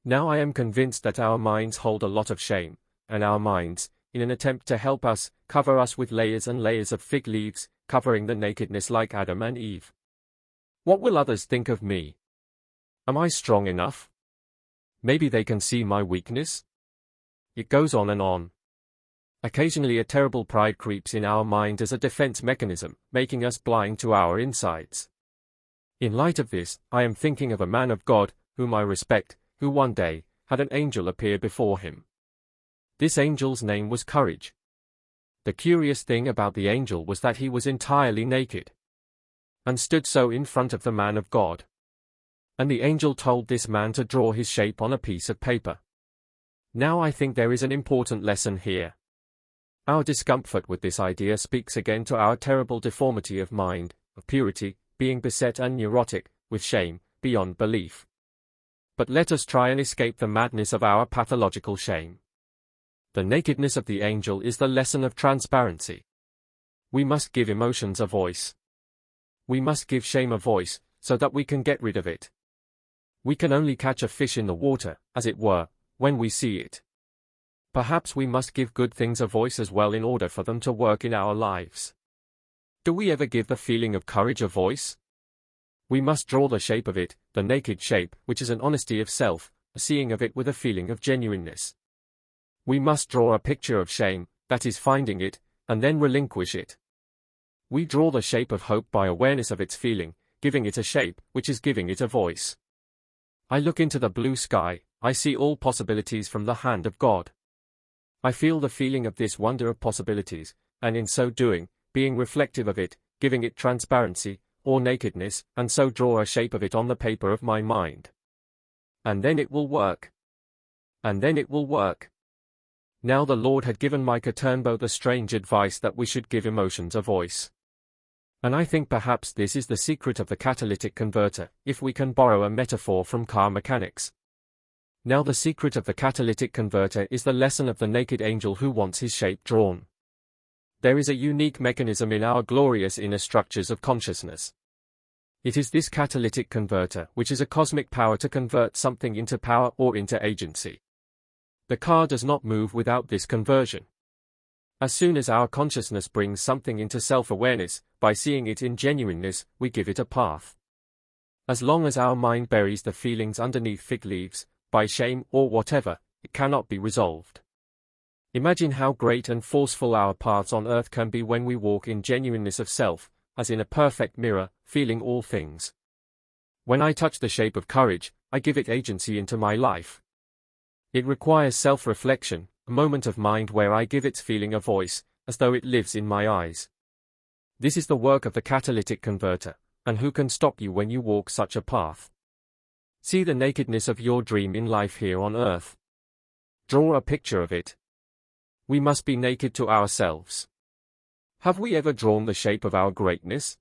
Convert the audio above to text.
Now I am convinced that our minds hold a lot of shame, and our minds, in an attempt to help us, cover us with layers and layers of fig leaves, covering the nakedness like Adam and Eve. What will others think of me? Am I strong enough? Maybe they can see my weakness? It goes on and on. Occasionally a terrible pride creeps in our mind as a defense mechanism, making us blind to our insides. In light of this, I am thinking of a man of God, whom I respect, who one day had an angel appear before him. This angel's name was Courage. The curious thing about the angel was that he was entirely naked, and stood so in front of the man of God. And the angel told this man to draw his shape on a piece of paper. Now I think there is an important lesson here. Our discomfort with this idea speaks again to our terrible deformity of mind, of purity, being beset and neurotic, with shame, beyond belief. But let us try and escape the madness of our pathological shame. The nakedness of the angel is the lesson of transparency. We must give emotions a voice. We must give shame a voice, so that we can get rid of it. We can only catch a fish in the water, as it were, when we see it. Perhaps we must give good things a voice as well in order for them to work in our lives. Do we ever give the feeling of courage a voice? We must draw the shape of it, the naked shape, which is an honesty of self, a seeing of it with a feeling of genuineness. We must draw a picture of shame, that is finding it, and then relinquish it. We draw the shape of hope by awareness of its feeling, giving it a shape, which is giving it a voice. I look into the blue sky, I see all possibilities from the hand of God. I feel the feeling of this wonder of possibilities, and in so doing, being reflective of it, giving it transparency, or nakedness, and so draw a shape of it on the paper of my mind. And then it will work. And then it will work. Now the Lord had given Micah Turnbow the strange advice that we should give emotions a voice. And I think perhaps this is the secret of the catalytic converter, if we can borrow a metaphor from car mechanics. Now the secret of the catalytic converter is the lesson of the naked angel who wants his shape drawn. There is a unique mechanism in our glorious inner structures of consciousness. It is this catalytic converter which is a cosmic power to convert something into power or into agency. The car does not move without this conversion. As soon as our consciousness brings something into self-awareness, by seeing it in genuineness, we give it a path. As long as our mind buries the feelings underneath fig leaves, by shame or whatever, it cannot be resolved. Imagine how great and forceful our paths on earth can be when we walk in genuineness of self, as in a perfect mirror, feeling all things. When I touch the shape of courage, I give it agency into my life. It requires self-reflection, a moment of mind where I give its feeling a voice, as though it lives in my eyes. This is the work of the catalytic converter, and who can stop you when you walk such a path? See the nakedness of your dream in life here on earth. Draw a picture of it. We must be naked to ourselves. Have we ever drawn the shape of our greatness?